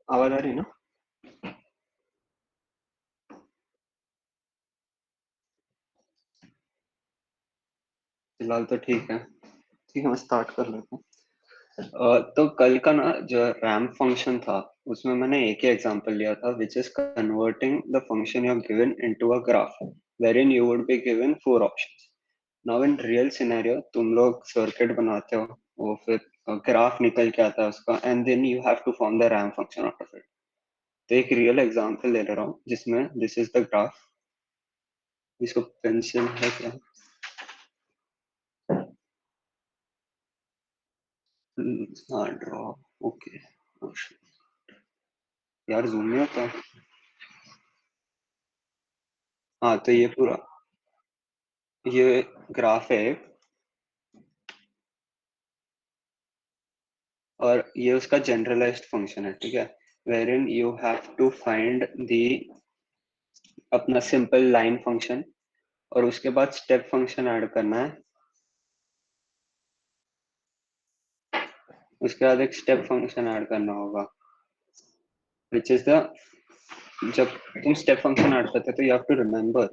आवाज आ रही है ना? फिलहाल तो ठीक है। ठीक है, मैं स्टार्ट कर लेता हूँ। तो कल का ना जो रैम्प फंक्शन था, उसमें मैंने एक ही एग्जांपल लिया था, which is converting the function you have given into a graph wherein you would be given four options. Now in real scenario तुम लोग सर्किट बनाते हो, वो फिर ग्राफ निकल के आता है उसका, and then you have to form the ramp function out of it. तो एक रियल एग्जांपल ले रहा हूँ जिसमें दिस इज द ग्राफ। इसको पेंसिल है क्या? हाँ, ड्रॉ। ओके। यार जूम नहीं होता। हाँ, तो ये पूरा, ये ग्राफ है एक, और ये उसका जनरलाइज्ड फंक्शन है, ठीक है। Where in you have to find the अपना सिंपल लाइन फंक्शन, और उसके बाद स्टेप फंक्शन ऐड करना है। उसके बाद एक स्टेप फंक्शन ऐड करना होगा, विच इज द, जब तुम स्टेप फंक्शन ऐड करते हो तो यू हैव टू रिमेम्बर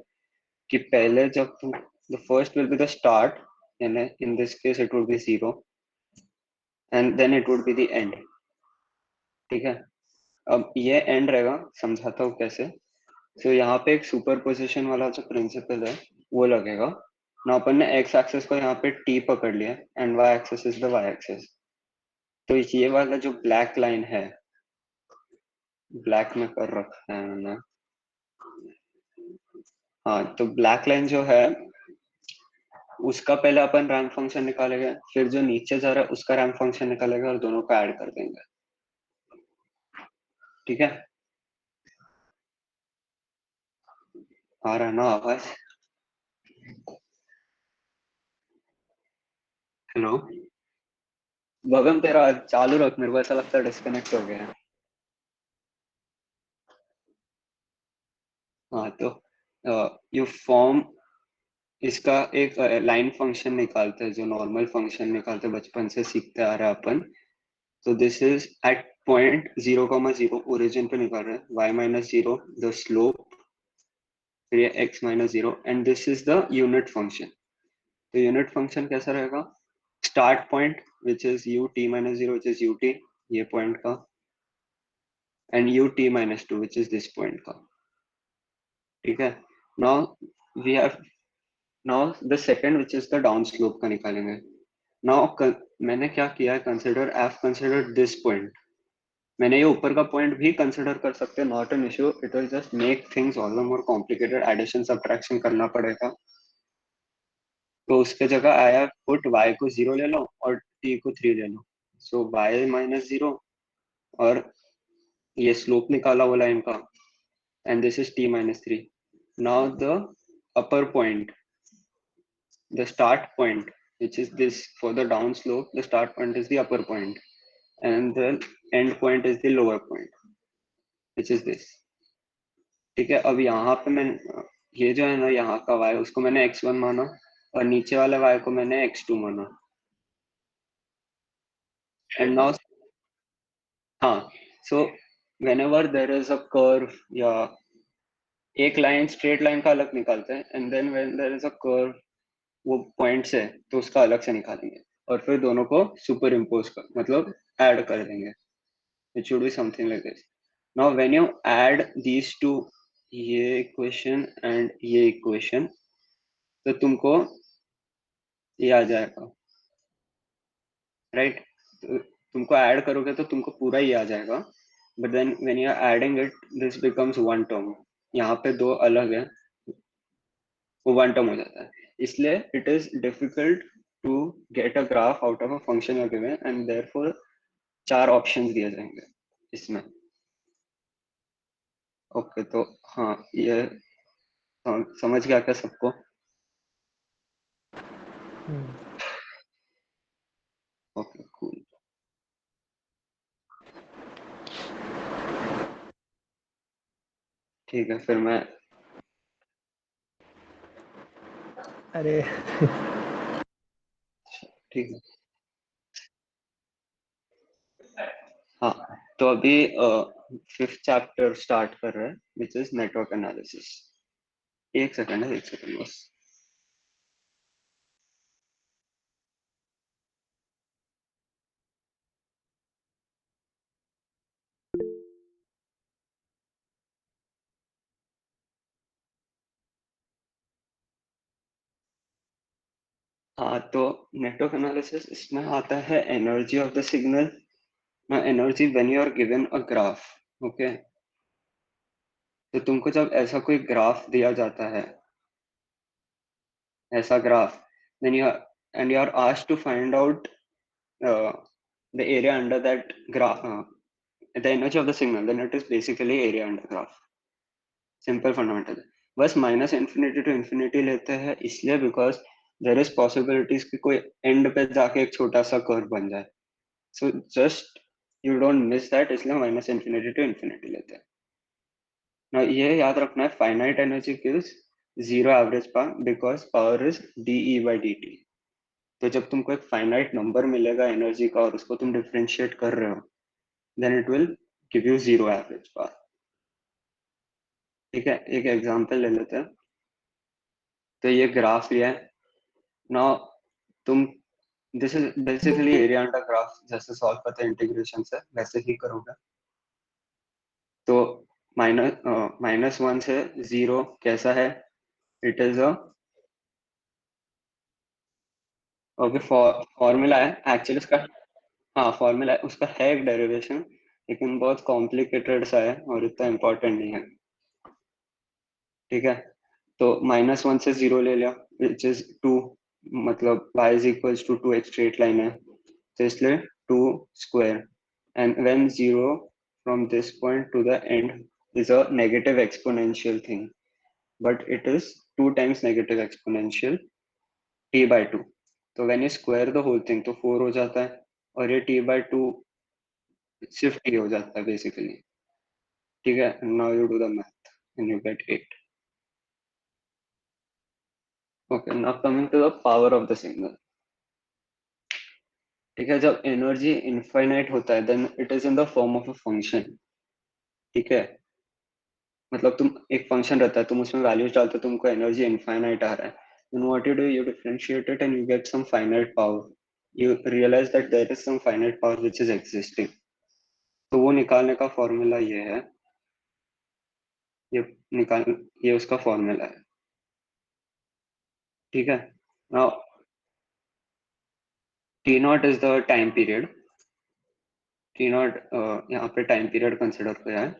कि पहले जब तुम, the first will be the start, यानी in this case it would be zero, and then it would be the end. ठीक है। अब ये एंड रहेगा, समझाता हूँ कैसे। तो यहाँ पे एक सुपर पोजिशन वाला जो प्रिंसिपल है वो लगेगा ना। अपन ने एक्स एक्सेस को यहाँ पे टी पकड़ लिया, and y axis is the y axis. तो ये वाला जो ब्लैक लाइन है, ब्लैक में कर रखा है मैंने। हाँ, तो ब्लैक लाइन जो है उसका पहले अपन रैंप फंक्शन निकालेंगे, फिर जो नीचे जा रहा है उसका रैंप फंक्शन निकालेंगे, और दोनों को ऐड कर देंगे। ठीक है। आ रहा है ना आवाज? हेलो। बगम तेरा चालू रख, मेरे को ऐसा लगता है डिस्कनेक्ट हो गया है। हाँ, तो यू फॉर्म, इसका एक लाइन फंक्शन निकालते हैं, जो नॉर्मल फंक्शन निकालते हैं बचपन से सीखते आ रहे हैं अपन। तो this is at point zero comma zero, origin पे निकाल रहे हैं, y minus zero the slope, फिर ये x minus zero, and this is the unit function. तो यूनिट फंक्शन कैसा रहेगा? Start point which is u t minus zero which is u t, ये पॉइंट का, and u t minus two which is this point का। ठीक है। Now we have, now the second which is the down slope का निकालेंगे। Now मैंने क्या किया है, consider, I have considered this point. मैंने ये ऊपर का पॉइंट भी कंसिडर कर सकते हैं, not an issue, it will just make things all the more complicated, addition subtraction करना पड़ेगा। तो उसके जगह आई हैव पुट y को जीरो ले लो और t को थ्री ले लो। सो y माइनस जीरो, और ये स्लोप निकाला वो लाइन का, and this is t minus three. Now the upper point, the start point, which is this, for the down slope the start point is the upper point, and the end point is the lower point, which is this। ठीक है। अब यहाँ पे मैं, ये जो है ना यहाँ का y, उसको मैंने x1 माना, और नीचे वाले y को मैंने x2 माना। एंड नाउ, हाँ, so whenever there is a curve, या एक लाइन, स्ट्रेट लाइन का अलग निकालते हैं, and then when there is a curve, वो पॉइंट से, तो उसका अलग से निकालेंगे, और फिर दोनों को सुपर इम्पोज कर, मतलब ऐड कर देंगे। It should be something like this. Now when you add these two, ये इक्वेशन एंड ये इक्वेशन, तो तुमको ये आ जाएगा, राइट। तो तुमको ऐड करोगे तो तुमको पूरा ही आ जाएगा, but then when you are adding it, this becomes one term. यहाँ पे दो अलग है, वो वन टर्म हो जाता है। इसलिए it is difficult to get a graph out of a function you given, and therefore चार ऑप्शंस दिए जाएंगे इसमें। ओके, तो हाँ, ये समझ गया क्या सबको? Okay, cool. ठीक है, फिर मैं, अरे ठीक है। हाँ, तो अभी 5th चैप्टर स्टार्ट कर रहा है विच इज नेटवर्क एनालिसिस। एक सेकंड है, एक सेकंड बस। हाँ, तो नेटवर्क एनालिसिस इसमें आता है energy of the signal, energy when you are given a graph. Okay, तो तुमको जब ऐसा कोई ग्राफ दिया जाता है, ऐसा graph, then you are and you are asked to find out the area under that graph, the energy of the signal, then it is basically area under graph। Simple fundamental है। बस minus infinity to infinity लेते हैं इसलिए because there is possibilities कि कोई and पे जाके एक छोटा सा कर्व बन जाए। So just you don't miss that, इसलिए माइनस इन्फिनिटी टू इन्फिनिटी लेते हैं ना। ये याद रखना है, finite energy gives zero average power because power is D E by D T. तो जब तुमको एक फाइनाइट नंबर मिलेगा एनर्जी का और उसको तुम डिफरेंशिएट कर रहे हो, then it will give you zero average power. ठीक है, एक एग्जांपल ले लेते हैं। तो ये ग्राफ लिया है नाउ, तुम this is basically area under graph, जैसे सॉल्व करते हैं इंटीग्रेशन से वैसे ही करोगे। तो -1 से 0 कैसा है, it is a, okay, formula है एक्चुअली उसका। हाँ, फॉर्मूला है उसका, है एक डेरिवेशन, लेकिन बहुत कॉम्प्लिकेटेड सा है और इतना इम्पोर्टेंट नहीं है। ठीक है, तो -1 से 0 ले लिया विच इज 2, मतलब y is equals to 2x straight line है, तो इसलिए 2 square. And when 0 from this point to the end is a negative exponential thing, but it is 2 times negative exponential t by 2। तो when you square the whole thing तो 4 हो जाता है, और ये t by 2 सिर्फ t हो जाता है बेसिकली। ठीक है, now you do the math and you get 8। Okay, now coming to the power of the signal. ठीक है, जब एनर्जी इनफाइनाइट होता है then it is in the form of a function. ठीक है, मतलब तुम एक फंक्शन रहता है, तुम उसमें वैल्यूज डालते हो, तुमको एनर्जी इनफाइनाइट आ रहा है, then what you do, you differentiate it and you get some finite power। You realize that there is some finite power which is existing। तो वो निकालने का फॉर्मूला ये है, ये निकाल, ये उसका फॉर्मूला है। ठीक है, now T not is the time period. T not यहाँ पे टाइम पीरियड कंसिडर किया है।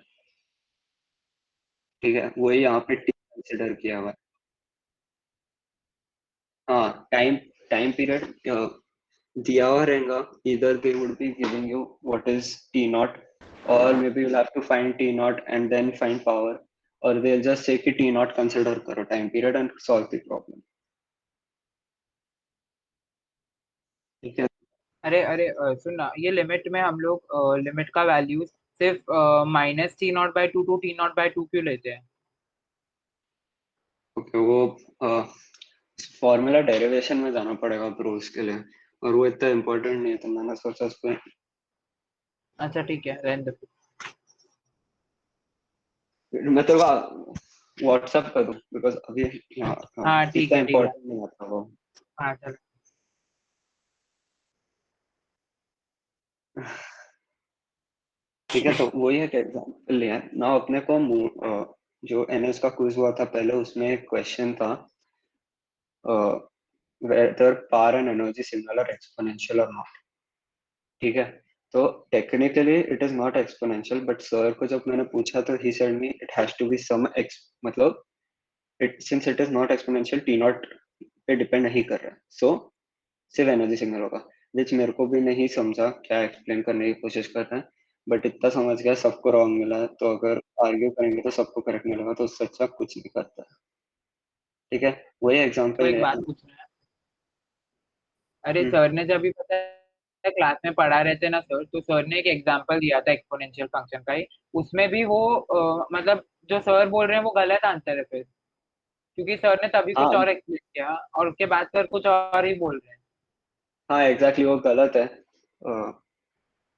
ठीक है, वही यहाँ पे टी कंसिडर किया हुआ है। हाँ, टाइम टाइम पीरियड दिया हुआ रहेगा, either they would be giving you what is t naught, or maybe you'll have to find t naught and then find power, or they'll just say कि t naught consider करो time period and solve the problem। ठीक है, अरे अरे सुन ना, ये limit में हम लोग लिमिट का वैल्यू सिर्फ -t0/2 to t0/2 क्यों लेते हैं? ओके, वो फॉर्मूला डेरिवेशन में जाना पड़ेगा ब्रो उसके लिए, और वो इतना इम्पोर्टेंट नहीं है, तो मैंने सोचा उसको अच्छा ठीक है, रहने दो। मैं तो व्हाट्सएप कर दूं बिकॉज अभी हाँ ठीक इतना है ठीक है। इम्पोर्टेंट नहीं आता वो। हाँ चलो। ठीक है, तो वही है कि एग्जाम्पल लिया ना अपने को। जो एनएस का क्विज हुआ था पहले, उसमें एक क्वेश्चन था whether power and energy signal are exponential और नॉट। ठीक है, तो technically it is not exponential, but sir को जब मैंने पूछा तो he said me it has to be some X, मतलब it since it is not exponential T naught पे डिपेंड नहीं कर रहा है, सो सिर्फ एनर्जी सिग्नल होगा। विच मेरे को भी नहीं समझा क्या एक्सप्लेन करने की कोशिश कर रहे हैं, बट इतना समझ गया सबको रॉन्ग मिला है, तो अगर आर्ग्यू करेंगे तो सबको करेक्ट मिलेगा, तो उससे अच्छा कुछ नहीं करता है। ठीक है, वही तो एग्जांपल एक ले। बात पूछना है। अरे हम्म, सर ने जब भी पता है क्लास में पढ़ा रहे थे ना सर, तो सर ने एक एग्जांपल दिया था एक्सपोनेंशियल फंक्शन का ही। उसमें भी वो मतलब जो सर बोल रहे हैं वो गलत आंसर है फिर, क्योंकि सर ने तभी कुछ हाँ और एक्सप्लेन किया और उसके बाद सर कुछ और ही बोल रहे हैं। हाँ, एग्जैक्टली वो गलत है।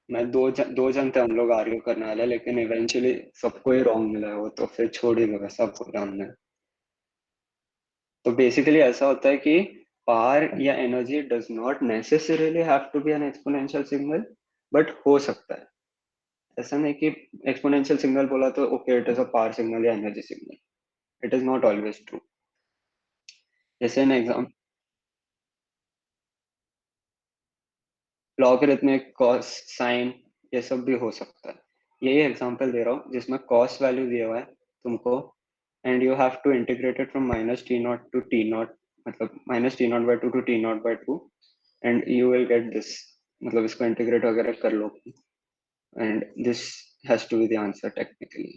मैं दो जन थे हम लोग आर्ग्यू करने वाले, लेकिन इवेंचुअली सबको ही रॉन्ग मिला है वो, तो फिर छोड़ ही दो, सब बोला हमने। तो बेसिकली ऐसा होता है कि पावर या energy does not necessarily have to be an exponential signal, but हो सकता है। ऐसा नहीं कि एक्सपोनेंशियल सिग्नल बोला तो okay it is a power signal या energy signal, it is not always true. जैसे an exam logarithmic, cos, sine, ये सब भी हो सकता है। यही एग्जांपल दे रहा हूँ जिसमें कॉस वैल्यू दिया हुआ है तुमको, and you have to integrate it from minus T naught to T naught, मतलब minus T naught by two to T naught by two, and you will get this. मतलब इसको इंटीग्रेट वगैरह कर लो, and this has to be the answer technically.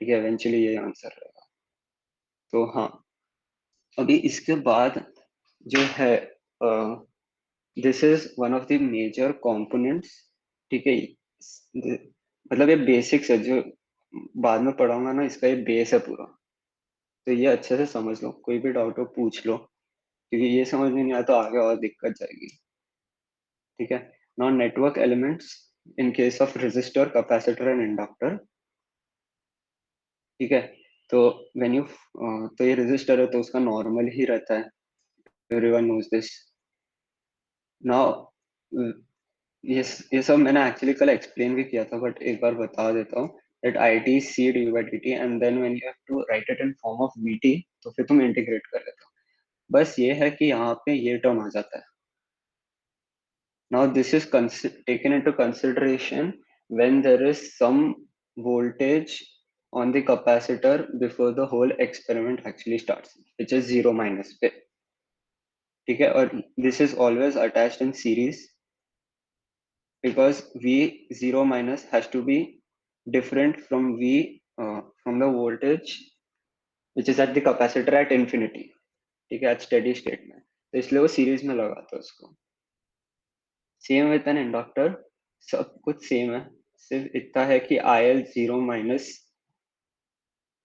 ठीक है, eventually ये answer रहेगा। तो हाँ, अभी इसके बाद जो है, this is one of the major components. ठीक है, मतलब ये बेसिक्स है जो बाद में पढ़ाऊंगा ना, इसका ये बेस है पूरा। तो ये अच्छे से समझ लो, कोई भी डाउट हो पूछ लो, क्योंकि ये समझ में नहीं आया तो आगे और दिक्कत जाएगी। ठीक है, now network elements in case of resistor, capacitor and inductor. ठीक है, तो व्हेन यू तो ये रेजिस्टर है तो उसका नॉर्मल ही रहता है, एवरीवन नोज दिस। नाउ ये सब मैंने एक्चुअली कल एक्सप्लेन भी किया था, बट एक बार बता देता हूँ। That I T C d by D T, and then when you have to write it in form of V T, तो फिर तुम इंटीग्रेट कर लेते हो। बस ये है कि यहाँ पे ये टर्म आ जाता है। Now this is taken into consideration when there is some voltage on the capacitor before the whole experiment actually starts, which is 0 minus पे। ठीक है, और this is always attached in series because V 0 minus has to be different from V from the voltage which is at the capacitor at infinity। ठीक है, at steady state में, तो इसलिए वो सीरीज में लगाता है उसको। सेम विथ एन इंडक्टर, सब कुछ सेम है, सिर्फ इतना है कि आई एल 0 माइनस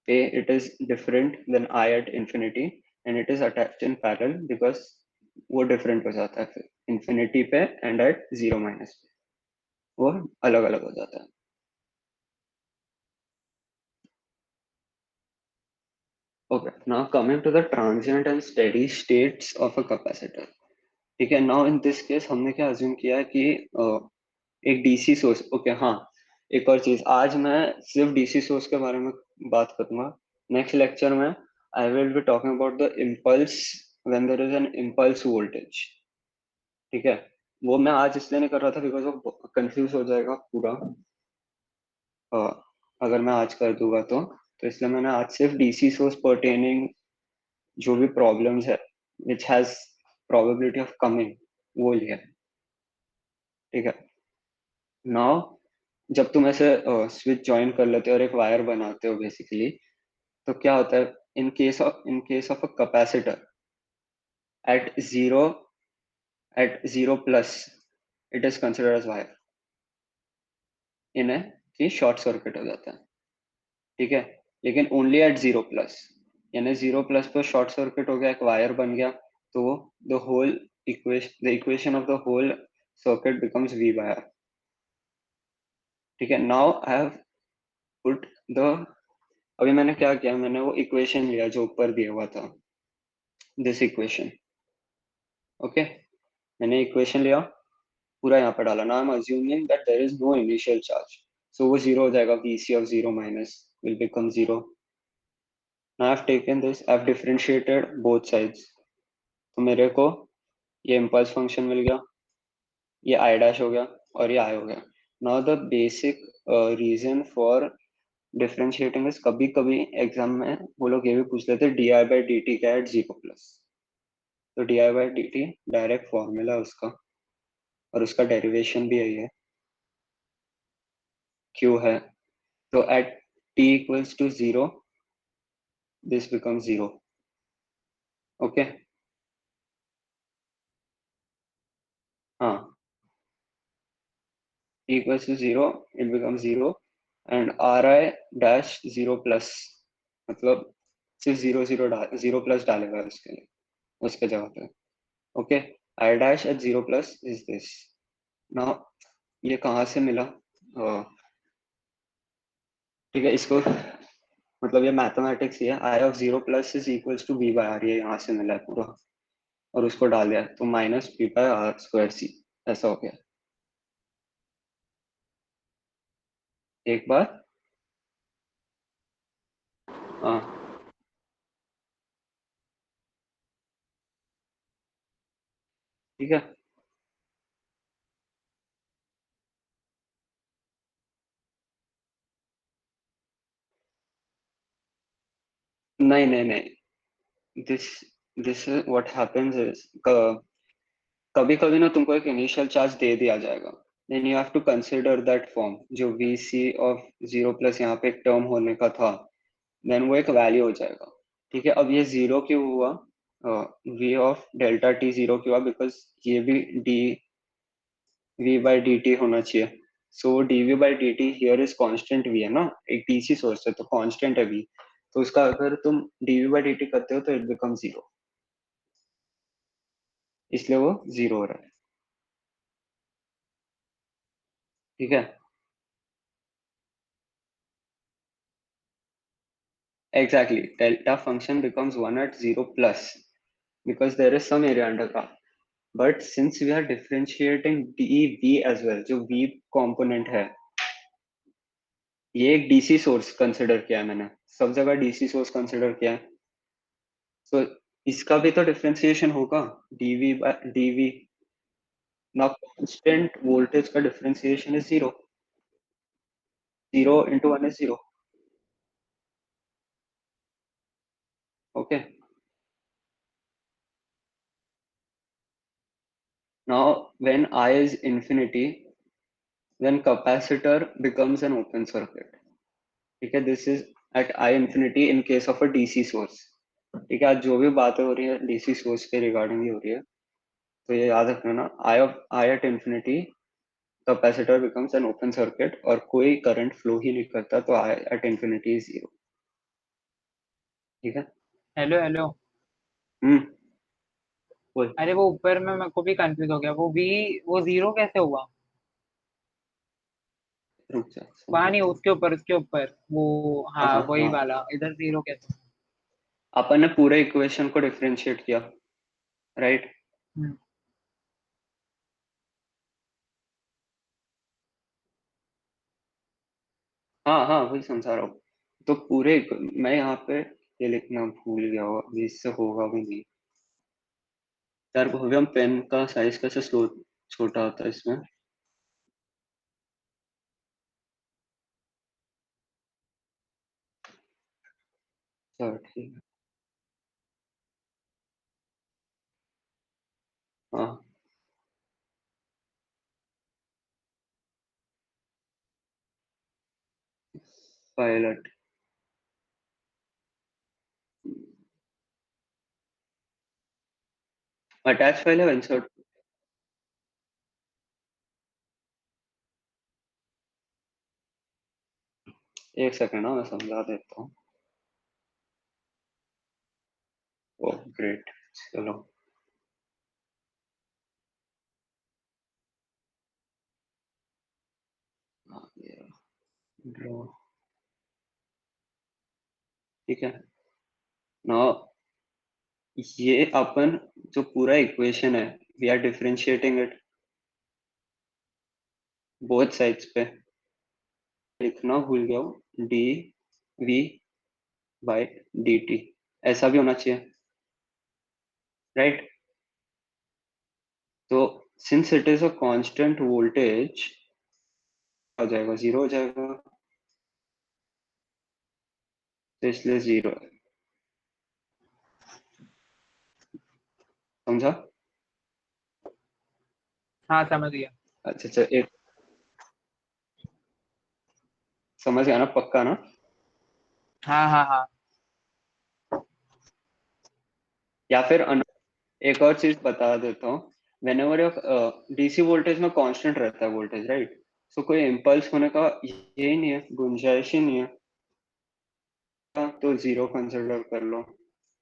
पे it is different than I at infinity, and it is attached in parallel because वो डिफरेंट हो जाता है फिर infinity पे एंड एट 0 माइनस पे वो अलग अलग हो जाता है। Okay, now coming to the transient and steady states of a capacitor। ठीक है, now in this case हमने क्या assume किया है कि एक डीसी सोर्स। ओके हाँ, एक और चीज, आज मैं सिर्फ डीसी सोर्स के बारे में बात करूंगा। नेक्स्ट लेक्चर में I will be talking about the impulse when there is an impulse voltage. ठीक है, वो मैं आज इसलिए नहीं कर रहा था बिकॉज वो कंफ्यूज हो जाएगा पूरा, अगर मैं आज कर दूंगा तो इसलिए मैंने आज सिर्फ डीसी सोर्स पर्टेनिंग जो भी प्रॉब्लम्स है which has probability of coming वो लिया है। ठीक है, नाउ जब तुम ऐसे स्विच ज्वाइन कर लेते हो और एक वायर बनाते हो बेसिकली, तो क्या होता है, in case of a capacitor at zero at zero plus it is considered as wire, इन्हें कि शॉर्ट सर्किट हो जाता है। ठीक है, लेकिन ओनली एट जीरो प्लस, यानी जीरो प्लस पर शॉर्ट सर्किट हो गया, एक वायर बन गया, तो the whole equation of the whole circuit becomes V wire. ठीक है, now I have put the, अभी मैंने क्या किया, मैंने वो इक्वेशन लिया जो ऊपर दिया हुआ था, दिस इक्वेशन। ओके, मैंने इक्वेशन लिया, पूरा यहाँ पर डाला। Now I am assuming that there is no initial charge, so वो जीरो हो जाएगा, VC of zero minus will become zero. Now I have taken this, I have differentiated both sides, तो मेरे को ये इम्पल्स फंक्शन मिल गया, ये I dash हो गया और ये आई हो गया। Now the basic reason for differentiating is, कभी कभी एग्जाम में वो लोग ये भी पूछ लेते D I by D T क्या एट जीरो प्लस, तो D I by D T direct formula उसका, और उसका डेरिवेशन भी यही है, क्यू है, तो at T equals to zero this become zero. Okay, हाँ, t equals to zero it becomes zero, and ri dash zero plus, मतलब सिर्फ जीरो जीरो जीरो प्लस डालेगा उसके लिए, उसके जगह पे। Okay, I dash at zero plus is this. Now ये कहाँ से मिला? ठीक है, इसको मतलब ये मैथमेटिक्स ही है, I of zero plus is equals to V by R, ये यहाँ से मिला है पूरा, और उसको डाल दिया तो minus V by R square C, ऐसा हो गया। एक बार हाँ, ठीक है। नहीं नहीं नहीं, this this what happens is, कभी कभी ना तुमको एक इनिशियल चार्ज दे दिया जाएगा, then you have to consider that form, जो V C of zero plus यहाँ पे एक टर्म होने का था, देन वो एक वैल्यू हो जाएगा। ठीक है, अब ये जीरो क्यों हुआ? V of delta T zero क्यों हुआ? बिकॉज ये भी D we by D T होना चाहिए। So D we by D T here is constant V है ना, एक डीसी सोर्स है तो कॉन्स्टेंट है वी, तो उसका अगर तुम d we by D t करते हो तो इट बिकम जीरो, इसलिए वो जीरो हो रहा है। ठीक है, exactly, delta function becomes 1 at 0 plus because there is some area under graph, but since we are differentiating dv as well, जो v component है, ये एक डीसी सोर्स कंसिडर किया है मैंने, सब जगह डीसी सोर्स कंसिडर किया है, तो इसका भी तो डिफरेंशिएशन होगा, dv बाय dv, ना कांस्टेंट वोल्टेज का differentiation is zero, zero into one is zero. Okay, now when I is infinity, then capacitor becomes an open circuit। ठीक है, this is at I infinity in case of a DC source। ठीक है, आज जो भी बातें हो रही है डीसी सोर्स के रिगार्डिंग ही हो रही है, तो ये याद रखना ना, I at infinity capacitor becomes an open circuit, और कोई करंट फ्लो ही नहीं करता, तो I at infinity is zero. ठीक है। Hello hello. हम्म, बोल। अरे वो ऊपर में मेरे को भी कंफ्यूज हो गया, वो वी वो जीरो कैसे हुआ? रुक जा, वहां नहीं, समझाता हूँ। उसके ऊपर वो, हाँ हाँ वही हाँ, वाला, इधर जीरो कैसे? अपन ने पूरे इक्वेशन को डिफरेंशिएट किया, राइट? हम्म, हाँ हाँ, वही समझा रहा हूँ। तो पूरे मैं यहाँ पे ये लिखना भूल गया हूँ, अभी इससे होगा भी नहीं यार। भव्यम, पेन का साइज कैसे स्लो छोटा होता है इसमें? चलो ठीक है। हाँ, पायलट। अटैच फाइल है इंसर्ट? एक सेकंड ना, मैं समझा देता हूँ। ओह ग्रेट, चलो। हाँ, ये ड्रॉ। ठीक है, नाउ ये अपन जो पूरा इक्वेशन है, we are differentiating it both sides पे। लिखना भूल गया हूँ, d v by d t, ऐसा भी होना चाहिए, राइट? तो since it is a constant voltage, हो जाएगा जीरो हो जाएगा, तो इसलिए जीरो है। समझा? हाँ समझ गया। अच्छा अच्छा, एक समझ गया ना, पक्का ना? हाँ हाँ हाँ। या फिर एक और चीज बता देता हूँ, वेन एवर डीसी वोल्टेज में कांस्टेंट रहता है वोल्टेज, राइट? सो कोई इम्पल्स होने का यही नहीं है, गुंजाइश ही नहीं है, तो जीरो कंसिडर कर लो।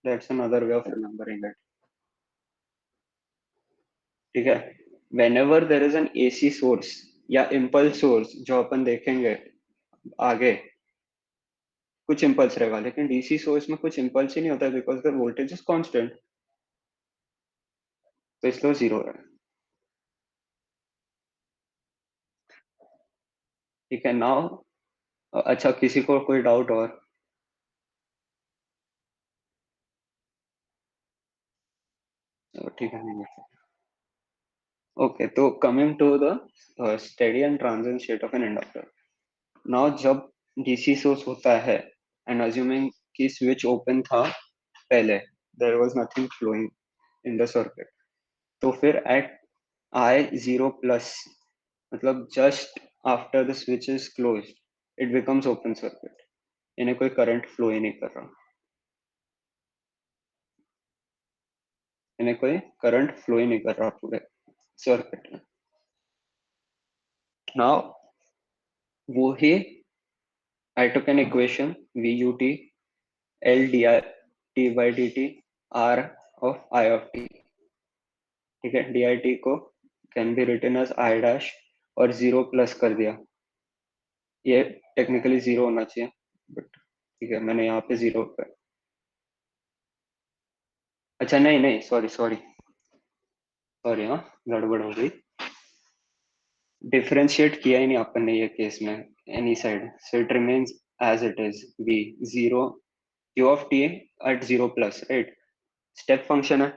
That's another way of remembering it. ठीक है, whenever there is an AC source, या इम्पल्स सोर्स जो अपन देखेंगे आगे, कुछ इम्पल्स रहेगा, लेकिन डीसी सोर्स में कुछ इम्पल्स ही नहीं होता because the voltage is constant, तो इसलिए जीरो है। ठीक है नाउ, अच्छा किसी को कोई डाउट और? ठीक है, नहीं है। ओके, तो coming to the steady and transient state of an inductor. Now जब डीसी सोर्स होता है एंड अज्यूमिंग कि स्विच ओपन था पहले, there was nothing flowing in the circuit, तो फिर एट आई जीरो प्लस, मतलब just after the switch is closed, it becomes open circuit, इन्हें कोई करंट फ्लो ही नहीं कर रहा, इन्हें कोई करंट फ्लो ही नहीं कर रहा पूरे सर्किट में। नाउ वो ही I took an equation VUT L T by dt R of I of t, ठीक है, dit को can be written as I dash और जीरो प्लस कर दिया, ये टेक्निकली जीरो होना चाहिए बट ठीक है मैंने यहाँ पे जीरो कर, अच्छा नहीं नहीं सॉरी सॉरी सॉरी, हाँ गड़बड़ हो गई, डिफरेंशिएट किया ही नहीं अपन ने ये केस में any side, so it remains as it is v zero u of t at zero plus, right, step function है,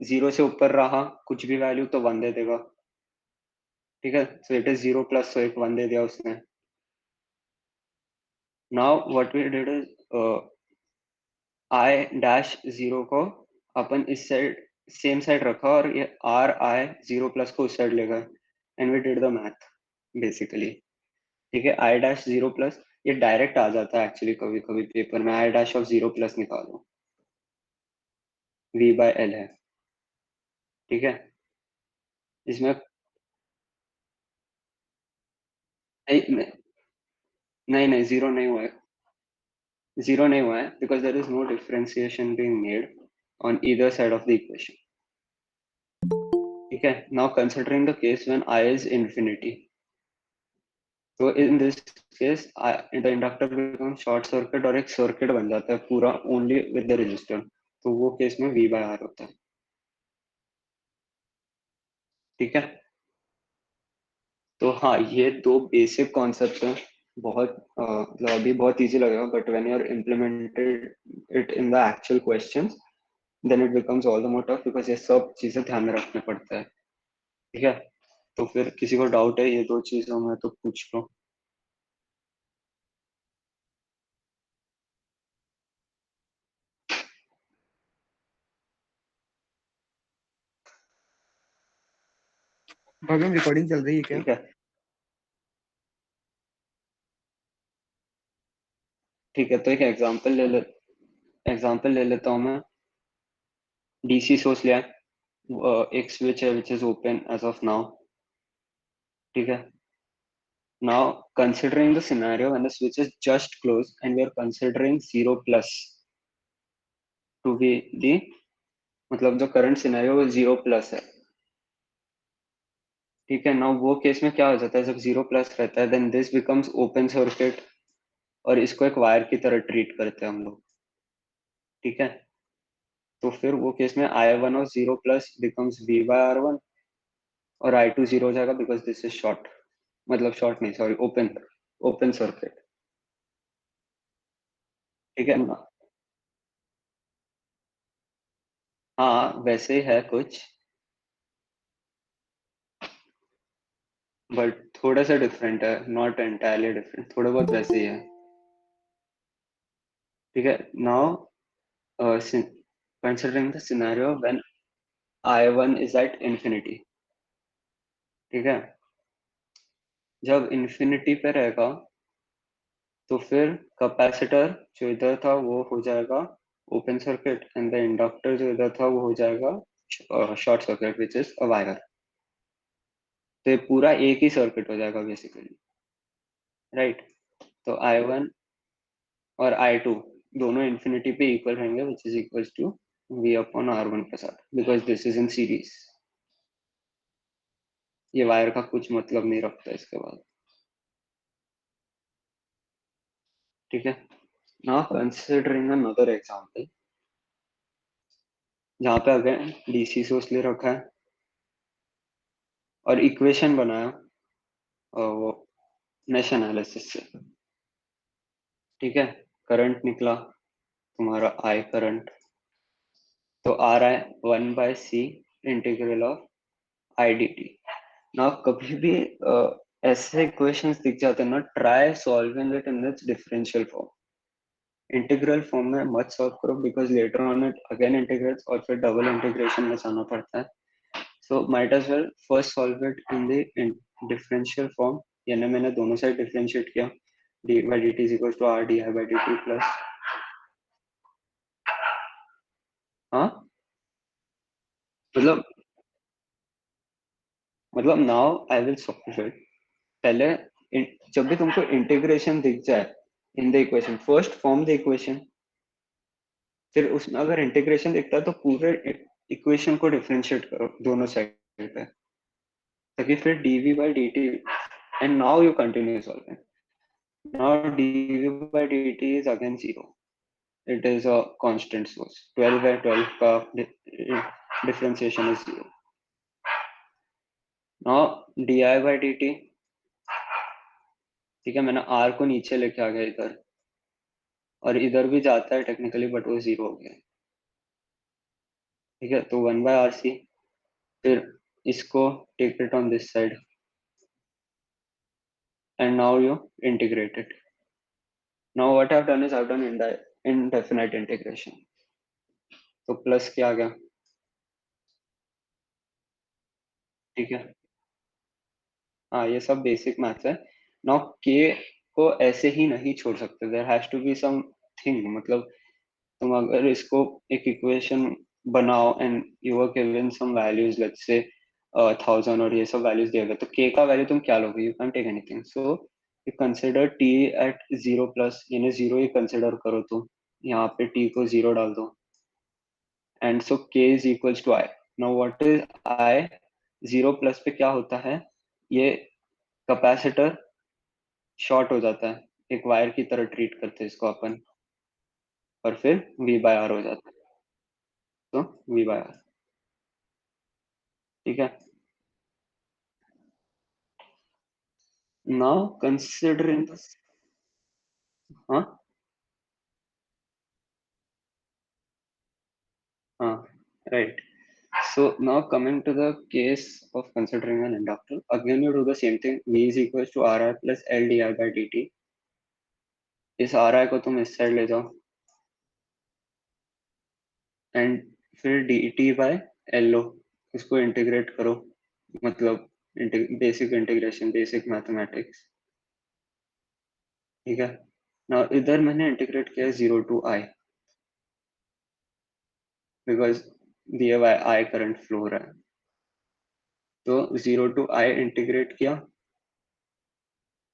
जीरो से ऊपर रहा कुछ भी वैल्यू तो वन दे देगा, ठीक है, so it is zero plus, तो एक वन दे दिया उसने। Now what we did is i dash zero को अपन इस साइड सेम साइड रखा और ये आर आई जीरो प्लस को उस साइड ले गए and we did the math basically, ठीक है, आई डैश जीरो प्लस ये डायरेक्ट आ जाता है एक्चुअली कभी कभी पेपर में, i dash of zero plus निकालो, वी बाय एल है, ठीक है, इसमें नहीं नहीं नहीं जीरो नहीं हुआ है, जीरो नहीं हुआ है because there is no differentiation being made on either side of the equation, ठीक है। Now considering the case when I is infinity, तो in this case the inductor become short circuit और एक सर्किट बन जाता है पूरा ओनली विद द रेजिस्टर, तो वो केस में वी बाय आर होता है, ठीक है। तो हाँ ये दो बेसिक कॉन्सेप्ट हैं, बहुत मतलब अभी बहुत इजी लगेगा but when you are implemented it in the actual questions then it becomes all the more tough because ये सब चीजें ध्यान में रखने पड़ता है, ठीक है। तो फिर किसी को डाउट है ये दो चीजों में तो पूछ लो। भगन रिकॉर्डिंग चल रही है क्या? ठीक है, ठीक है, तो एक एग्जांपल ले लेता हूँ मैं, डीसी सोर्स लिया है, एक स्विच है which is open as of now, ठीक है। Now, considering the scenario when the switch is just closed and we are considering 0 plus to be the, मतलब जो करंट सिनेरियो वो 0 प्लस है, ठीक है। नाउ वो केस में क्या हो जाता है जब 0 प्लस रहता है then this becomes open circuit और इसको एक वायर की तरह ट्रीट करते हैं हम लोग, ठीक है। तो फिर वो केस में I1 और 0 plus becomes V bye R1 और I2 जीरो हो जाएगा बिकॉज दिस इज शॉर्ट, मतलब शॉर्ट नहीं सॉरी ओपन, ओपन सर्किट, ठीक है ना। हाँ वैसे ही है कुछ बट थोड़ा सा डिफरेंट है, नॉट एंटायरली डिफरेंट, थोड़ा बहुत वैसे ही है, ठीक है। Now considering the scenario when I1 is at infinity, ठीक है, जब इंफिनिटी पे रहेगा तो फिर कैपेसिटर जो इधर था वो हो जाएगा open circuit and the inductor जो इधर था वो हो जाएगा short circuit which is a wire, तो ये पूरा एक ही सर्किट हो जाएगा बेसिकली, राइट। तो I1 और I2 दोनों इंफिनिटी पे इक्वल रहेंगे which is equal to V upon R1 plus R because this is in series, ये वायर का कुछ मतलब नहीं रखता इसके बाद, ठीक है। नाउ कंसिडरिंग अनदर एग्जांपल जहाँ पे अगेन डीसी सोर्स ले रखा है और इक्वेशन बनाया वो मेश एनालिसिस से, ठीक है। करंट निकला तुम्हारा आई करंट, तो आ रहा है 1/c integral of i d t. ना कभी भी ऐसे इक्वेशंस दिख जाते हैं ना, try solving it in its differential form. Integral form में मत सॉल्व करो because later on it again integrates और फिर डबल इंटीग्रेशन में जाना पड़ता है। So might as well first solve it in the differential form, यानी मैंने दोनों साइड डिफरेंशिएट किया, d by D t is equal to R D I by D T plus, हाँ मतलब now I will solve it. पहले जब भी तुमको इंटीग्रेशन दिख जाए in the equation, first form the equation, फिर उसमें अगर इंटीग्रेशन दिखता है तो पूरे इक्वेशन को डिफरेंशिएट करो दोनों साइड पे, ताकि फिर dv by dt, and now you continue solving. Now dv by dt is again zero. It is a constant source. 12 by 12 का differentiation is zero. Now di by dt, ठीक है, मैंने r को नीचे लेके आ गया इधर, और इधर भी जाता है टेक्निकली बट वो जीरो हो गया, ठीक है। तो 1/RC, फिर इसको take it on this side and now you integrate it. Now what I've done is I've done indefinite integration. तो प्लस क्या आ गया, ठीक है। हाँ ये सब बेसिक मैथ्स है। नाउ के को ऐसे ही नहीं छोड़ सकते, there has to be something, मतलब तुम अगर इसको एक इक्वेशन बनाओ and you are given some values, let's say 1000 और ये सब वैल्यूज दिए गए, तो के का वैल्यू तुम क्या लोगे, you can take anything. So you consider t at 0 plus, यानी जीरो ही कंसिडर करो, तो यहाँ पे टी को जीरो डाल दो, and so k is equals to i. Now what is i, zero plus पे क्या होता है, ये कैपेसिटर शॉर्ट हो जाता है, एक वायर की तरह ट्रीट करते हैं इसको अपन, और फिर V बाय आर हो जाता है, तो V बाय आर, ठीक है। नाउ कंसिडरिंग दिस, हाँ हाँ right. So now coming to the case of considering an inductor, again you do the same thing. V is equals to Ri plus L di by dt. इस Ri को तुम इस side ले जाओ and फिर dt by L लो, इसको integrate करो, मतलब बेसिक इंटीग्रेशन, बेसिक मैथमेटिक्स, ठीक है। ना इधर मैंने इंटीग्रेट किया 0 टू I, बिकॉज दिया हुआ I करंट फ्लो हो रहा है, तो 0 टू I इंटीग्रेट किया,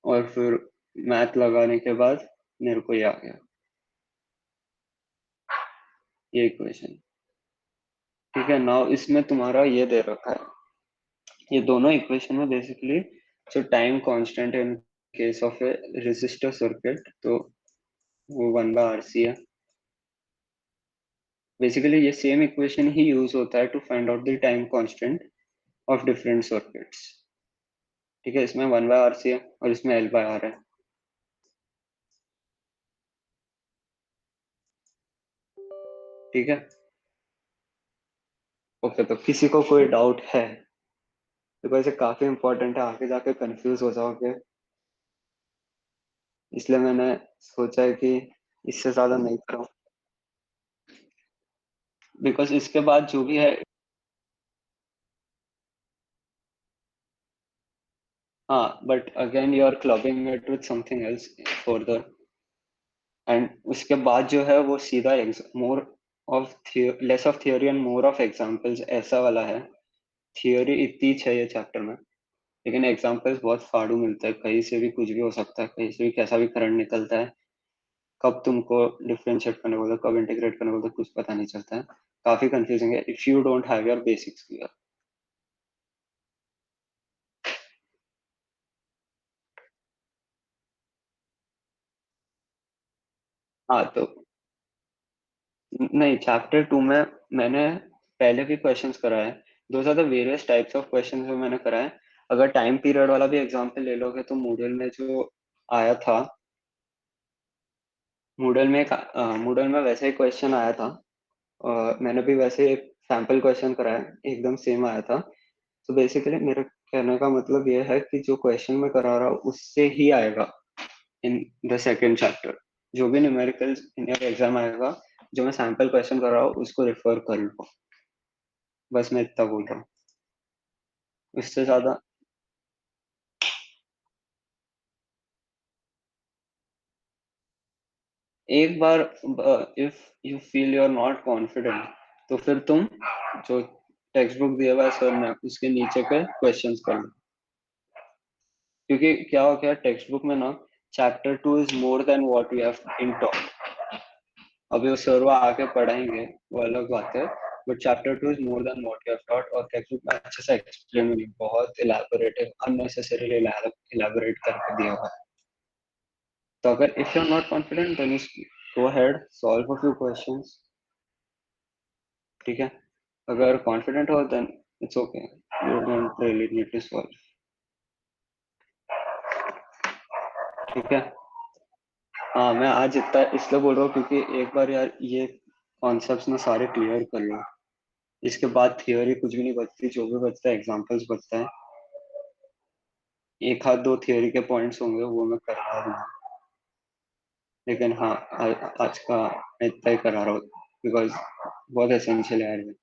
और फिर मैथ लगाने के बाद मेरे को ये आ गया, ये इक्वेशन, ठीक है। नाउ इसमें तुम्हारा ये दे रखा है, ये दोनों इक्वेशन में बेसिकली जो टाइम कांस्टेंट है in case of a resistor circuit, तो वो 1/RC है। बेसिकली ये सेम इक्वेशन ही यूज होता है to find out the time constant of different circuits, ठीक है। इसमें 1/RC है और इसमें L/R है, ठीक है। ओके, तो किसी को कोई डाउट है, बिकॉज ये काफी इंपॉर्टेंट है, आगे जाके कंफ्यूज हो जाओगे, इसलिए मैंने सोचा है कि इससे ज्यादा नहीं करूँ, बिकॉज इसके बाद जो भी है, हाँ but again you are clubbing it with something else further, and उसके बाद जो है वो सीधा more of less of theory and more of examples ऐसा वाला है। थियोरी इतनी ही है ये चैप्टर में, लेकिन एग्जांपल्स बहुत फाड़ू मिलता है, कहीं से भी कुछ भी हो सकता है, कहीं से भी कैसा भी करंट निकलता है, कब तुमको डिफरेंशिएट करने बोलते कब इंटीग्रेट करने बोलते कुछ पता नहीं चलता है, काफी कंफ्यूजिंग है if you don't have your basics clear. हाँ तो नहीं, चैप्टर 2 में मैंने पहले भी क्वेश्चंस कराए। Those are the various types of questions जो मैंने कराए। अगर टाइम पीरियड वाला भी एग्जांपल ले लोगे तो मूडल में जो आया था, मूडल में वैसे ही क्वेश्चन आया था। मैंने भी वैसे एक सैम्पल क्वेश्चन कराया, एकदम सेम आया था। तो बेसिकली मेरे कहने का मतलब ये है कि जो क्वेश्चन मैं करा रहा हूँ उससे ही आएगा इन द सेकेंड चैप्टर। जो भी न्यूमेरिकल्स इन योर एग्जाम आएगा, जो मैं सैम्पल क्वेश्चन कर रहा हूँ उसको रिफर कर लो। बस मैं इतना बोल रहा हूँ, उससे ज्यादा। एक बार if you feel you are not confident, तो फिर तुम जो टेक्स्ट बुक दिया हुआ है सर ने उसके नीचे के क्वेश्चंस कर लो। क्योंकि क्या हो गया टेक्स्ट बुक में ना, chapter 2 is more than what we have in taught. अभी वो सर वो आके पढ़ाएंगे, वो अलग बात है। But chapter 2 is more than what we have taught, और टेक्स्ट बुक में अच्छे से एक्सप्लेन नहीं, बहुत इलैबोरेटिव अननेसेसरीली इलैबोरेट करके दिया हुआ है। तो अगर if you are not confident then go ahead, solve a few questions. ठीक है, अगर कॉन्फिडेंट हो then it's okay, you don't really need to solve. ठीक है। हाँ, मैं आज इतना इसलिए बोल रहा हूँ क्योंकि एक बार यार ये कॉन्सेप्ट्स ना सारे क्लियर कर लो, इसके बाद थियोरी कुछ भी नहीं बचती। जो भी बचता है एग्जांपल्स बचता है। एक हाथ दो थियोरी के पॉइंट्स होंगे वो मैं करवा दूंगा, लेकिन हाँ आज का मैं इतना ही करा रहा हूँ बिकॉज बहुत एसेंशियल है यार ये।